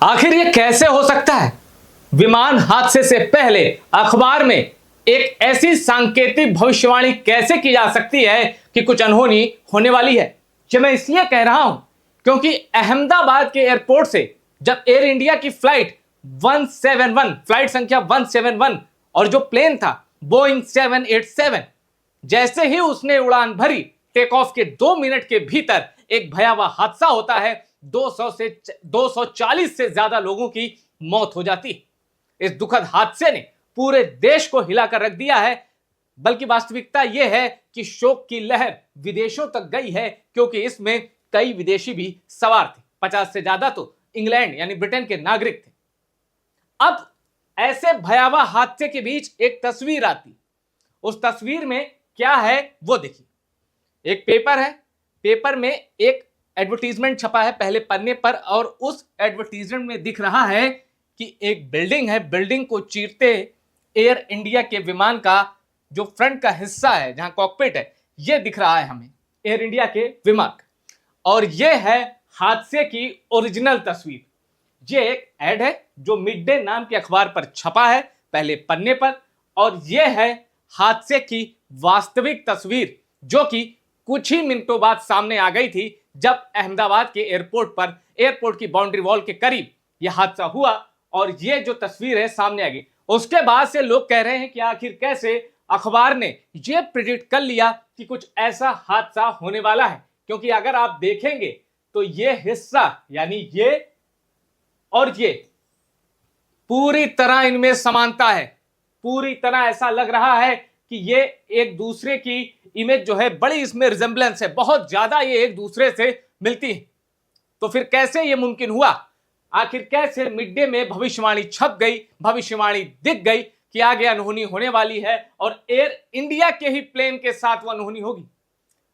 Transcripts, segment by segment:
आखिर ये कैसे हो सकता है? विमान हादसे से पहले अखबार में एक ऐसी सांकेतिक भविष्यवाणी कैसे की जा सकती है कि कुछ अनहोनी होने वाली है? ये मैं इसलिए कह रहा हूं क्योंकि अहमदाबाद के एयरपोर्ट से जब एयर इंडिया की फ्लाइट 171 फ्लाइट संख्या 171 और जो प्लेन था बोइंग 787 जैसे ही उसने उड़ान भरी, टेक ऑफ के 2 मिनट के भीतर एक भयावह हादसा होता है। 240 से ज्यादा लोगों की मौत हो जाती। इस दुखद हादसे ने पूरे देश को हिलाकर रख दिया है। बल्कि वास्तविकता यह है कि शोक की लहर विदेशों तक गई है, क्योंकि इसमें कई विदेशी भी सवार थे। 50 से ज्यादा तो इंग्लैंड यानी ब्रिटेन के नागरिक थे। अब ऐसे भयावह हादसे के बीच एक तस्वीर आती। उस तस्वीर में क्या है वो देखिए। एक पेपर है, पेपर में एक एडवर्टीजमेंट छपा है पहले पन्ने पर, और उस एडवर्टीजमेंट में दिख रहा है कि एक बिल्डिंग है। बिल्डिंग को चीरते एयर इंडिया के विमान का जो फ्रंट का हिस्सा है, जहां कॉकपिट है, यह दिख रहा है हमें, एयर इंडिया के विमान का। और यह है हादसे की ओरिजिनल तस्वीर। यह एक ऐड है जो मिड डे नाम के अखबार पर छपा है पहले पन्ने पर, और यह है हादसे की वास्तविक तस्वीर, जो कि कुछ ही मिनटों बाद सामने आ गई थी जब अहमदाबाद के एयरपोर्ट पर, एयरपोर्ट की बाउंड्री वॉल के करीब यह हादसा हुआ और यह जो तस्वीर है सामने आ गई। उसके बाद से लोग कह रहे हैं कि आखिर कैसे अखबार ने यह प्रिडिक्ट कर लिया कि कुछ ऐसा हादसा होने वाला है। क्योंकि अगर आप देखेंगे तो यह हिस्सा यानी ये और ये पूरी तरह इनमें समानता है। पूरी तरह ऐसा लग रहा है कि ये एक दूसरे की इमेज जो है, बड़ी इसमें रिजेंबलेंस है, बहुत ज्यादा ये एक दूसरे से मिलती है। तो फिर कैसे ये मुमकिन हुआ? आखिर कैसे मिड डे में भविष्यवाणी छप गई, भविष्यवाणी दिख गई कि आगे अनहोनी होने वाली है और एयर इंडिया के ही प्लेन के साथ वो अनहोनी होगी?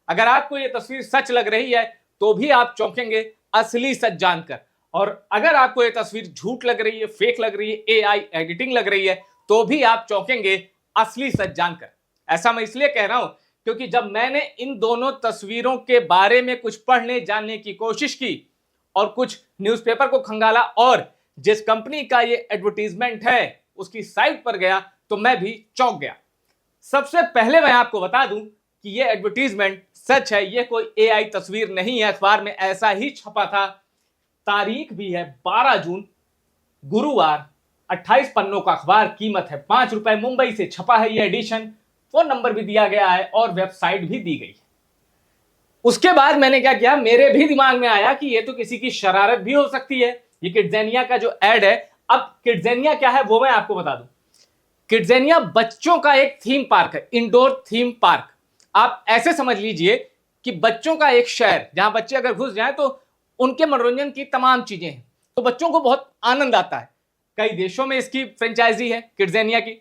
अगर आपको ये तस्वीर सच लग रही है तो भी आप चौंकेंगे असली सच जानकर, और अगर आपको ये तस्वीर झूठ लग रही है, फेक लग रही है, एआई एडिटिंग लग रही है, तो भी आप चौंकेंगे असली सच जानकर। ऐसा मैं इसलिए कह रहा हूं क्योंकि जब मैंने इन दोनों तस्वीरों के बारे में कुछ पढ़ने जानने की कोशिश की और कुछ न्यूज़पेपर को खंगाला और जिस कंपनी का ये एडवर्टीजमेंट है उसकी साइट पर गया, तो मैं भी चौंक गया। सबसे पहले मैं आपको बता दूं कि ये एडवर्टीजमेंट सच है, ये कोई एआई तस्वीर नहीं है। अखबार में ऐसा ही छपा था। तारीख भी है 12 जून, गुरुवार, 28 पन्नों का अखबार, कीमत है 5 रुपए। मुंबई से छपा है ये एडिशन, फोन नंबर भी दिया गया है और वेबसाइट भी दी गई है। उसके बाद मैंने क्या किया, मेरे भी दिमाग में आया कि ये तो किसी की शरारत भी हो सकती है। ये किड्जेनिया का जो एड है, अब किड्जेनिया क्या है वो मैं आपको बता दूं। किड्जेनिया बच्चों का एक थीम पार्क है, इंडोर थीम पार्क। आप ऐसे समझ लीजिए कि बच्चों का एक शहर, जहां बच्चे अगर घुस जाएं तो उनके मनोरंजन की तमाम चीजें हैं, तो बच्चों को बहुत आनंद आता है। कई देशों में इसकी फ्रेंचाइजी है किड्जेनिया की।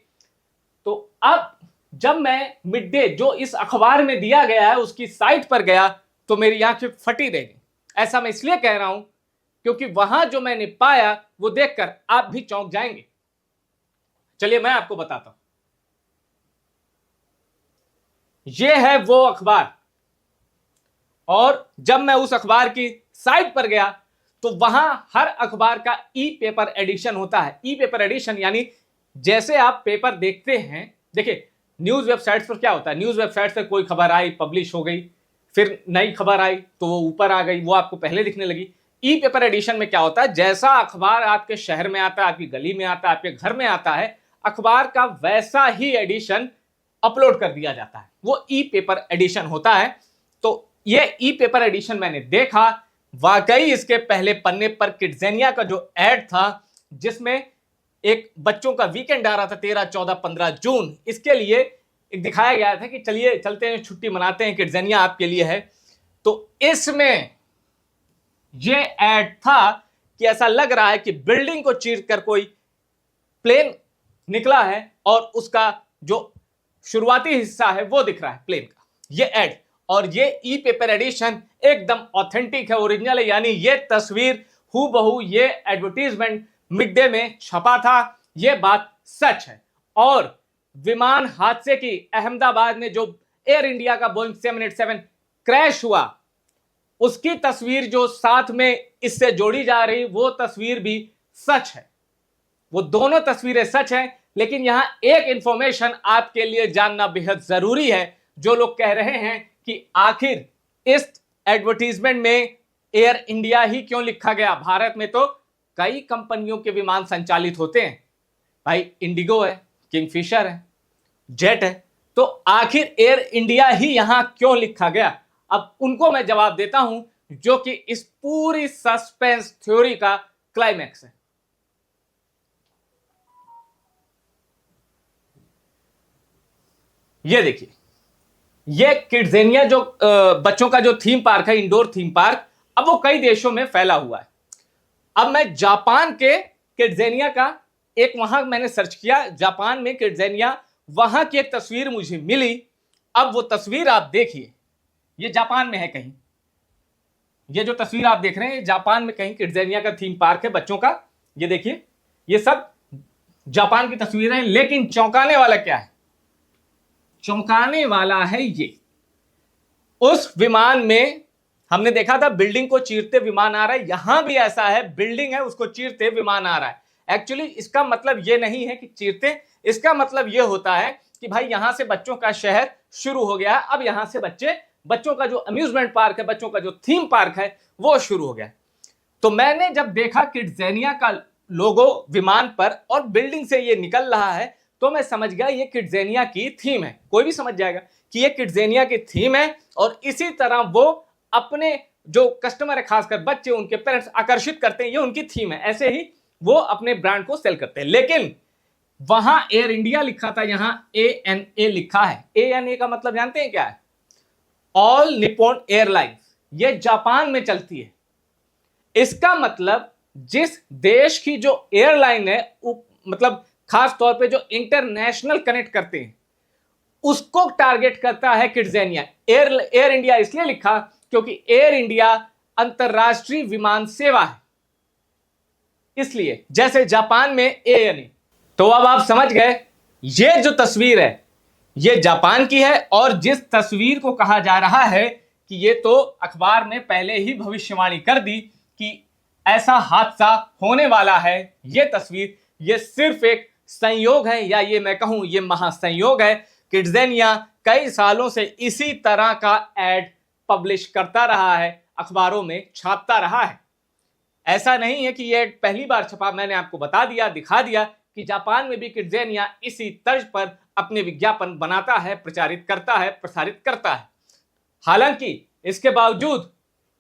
तो अब जब मैं मिड डे जो इस अखबार में दिया गया है उसकी साइट पर गया तो मेरी आंखें फटी रह गई। ऐसा मैं इसलिए कह रहा हूं क्योंकि वहां जो मैंने पाया वो देखकर आप भी चौंक जाएंगे। चलिए मैं आपको बताता हूं। यह है वो अखबार, और जब मैं उस अखबार की साइट पर गया तो वहां हर अखबार का ई पेपर एडिशन होता है। ई पेपर एडिशन यानी जैसे आप पेपर देखते हैं, देखिए न्यूज वेबसाइट्स पर क्या होता है, न्यूज वेबसाइट्स पर कोई खबर आई, पब्लिश हो गई, फिर नई खबर आई तो वो ऊपर आ गई, वो आपको पहले दिखने लगी। ई पेपर एडिशन में क्या होता है, जैसा अखबार आपके शहर में आता है, आपकी गली में आता है, आपके घर में आता है, अखबार का वैसा ही एडिशन अपलोड कर दिया जाता है। वो ई पेपर एडिशन होता है। तो ये ई पेपर एडिशन मैंने देखा, वाकई इसके पहले पन्ने पर किड्जेनिया का जो एड था, जिसमें एक बच्चों का वीकेंड आ रहा था 13, 14, 15 जून, इसके लिए एक दिखाया गया था कि चलिए चलते हैं, छुट्टी मनाते हैं, किड्जेनिया आपके लिए है। तो इसमें यह एड था कि ऐसा लग रहा है कि बिल्डिंग को चीरकर कोई प्लेन निकला है और उसका जो शुरुआती हिस्सा है वो दिख रहा है प्लेन का। यह एड और ये ई पेपर एडिशन एकदम ऑथेंटिक है, ओरिजिनल है, यानी ये तस्वीर हूबहू ये एडवर्टीजमेंट मिड डे में छपा था। ये बात सच है। और विमान हादसे की, अहमदाबाद में जो एयर इंडिया का बोइंग 787 क्रैश हुआ, उसकी तस्वीर जो साथ में इससे जोड़ी जा रही, वो तस्वीर भी सच है, वो दोनों तस्वीरें सच हैं। लेकिन यहां एक इंफॉर्मेशन आपके लिए जानना बेहद जरूरी है। जो लोग कह रहे हैं कि आखिर इस एडवर्टीजमेंट में एयर इंडिया ही क्यों लिखा गया, भारत में तो कई कंपनियों के विमान संचालित होते हैं भाई, इंडिगो है, किंगफिशर है, जेट है, तो आखिर एयर इंडिया ही यहां क्यों लिखा गया? अब उनको मैं जवाब देता हूं, जो कि इस पूरी सस्पेंस थ्योरी का क्लाइमैक्स है। ये देखिए, ये किड्जेनिया जो बच्चों का जो थीम पार्क है, इंडोर थीम पार्क, अब वो कई देशों में फैला हुआ है। अब मैं जापान के किड्जेनिया का एक वहां मैंने सर्च किया, जापान में किड्जेनिया, वहां की एक तस्वीर मुझे मिली। अब वो तस्वीर आप देखिए, ये जापान में है कहीं, ये जो तस्वीर आप देख रहे हैं जापान में कहीं किड्जेनिया का थीम पार्क है बच्चों का। ये देखिए, ये सब जापान की तस्वीरें हैं। लेकिन चौंकाने वाला क्या है? चौंकाने वाला है ये, उस विमान में हमने देखा था बिल्डिंग को चीरते विमान आ रहा है, यहां भी ऐसा है, बिल्डिंग है उसको चीरते विमान आ रहा है। एक्चुअली इसका मतलब ये नहीं है कि चीरते, इसका मतलब ये होता है कि भाई यहां से बच्चों का शहर शुरू हो गया है, अब यहां से बच्चों का जो अम्यूजमेंट पार्क है, बच्चों का जो थीम पार्क है, वो शुरू हो गया। तो मैंने जब देखा किड्जेनिया का लोगो विमान पर और बिल्डिंग से ये निकल रहा है, तो मैं समझ गया ये किड्जेनिया की थीम है। कोई भी समझ जाएगा कि ये किड्जेनिया की थीम है, और इसी तरह वो अपने जो कस्टमर है, खासकर बच्चे, उनके पेरेंट्स आकर्षित करते हैं, ये उनकी थीम है। ऐसे ही वो अपने ब्रांड को सेल करते हैं। लेकिन वहां एयर इंडिया लिखा था, यहां ANA लिखा है। ANA का मतलब जानते हैं क्या है? All Nippon airlines. ये जापान में चलती है। इसका मतलब जिस देश की जो एयरलाइन है, मतलब खास तौर पे जो इंटरनेशनल कनेक्ट करते हैं, उसको टारगेट करता है किड्जेनिया। एयर इंडिया इसलिए लिखा क्योंकि एयर इंडिया अंतरराष्ट्रीय विमान सेवा है, इसलिए जैसे जापान में ANA। तो अब आप समझ गए, ये जो तस्वीर है ये जापान की है, और जिस तस्वीर को कहा जा रहा है कि ये तो अखबार ने पहले ही भविष्यवाणी कर दी कि ऐसा हादसा होने वाला है, ये तस्वीर, ये सिर्फ एक संयोग है, या ये मैं कहूं ये महासंयोग है। किड्जेनिया कई सालों से इसी तरह का एड पब्लिश करता रहा है, अखबारों में छापता रहा है। ऐसा नहीं है कि ये पहली बार छपा, मैंने आपको बता दिया, दिखा दिया कि जापान में भी किड्जेनिया इसी तर्ज पर अपने विज्ञापन बनाता है, प्रचारित करता है, प्रसारित करता है। हालांकि इसके बावजूद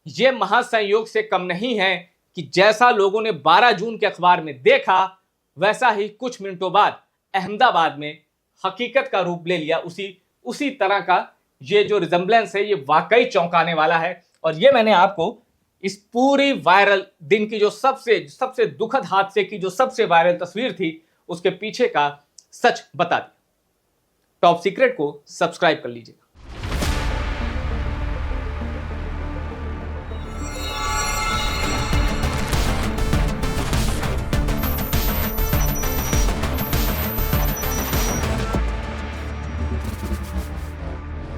ये महासंयोग से कम नहीं है कि जैसा लोगों ने 12 जून के अखबार में देखा, वैसा ही कुछ मिनटों बाद अहमदाबाद में हकीकत का रूप ले लिया। उसी तरह का ये जो रिजेंबलेंस है, ये वाकई चौंकाने वाला है। और ये मैंने आपको इस पूरी वायरल दिन की जो सबसे दुखद हादसे की जो सबसे वायरल तस्वीर थी, उसके पीछे का सच बता दिया। टॉप सीक्रेट को सब्सक्राइब कर लीजिए।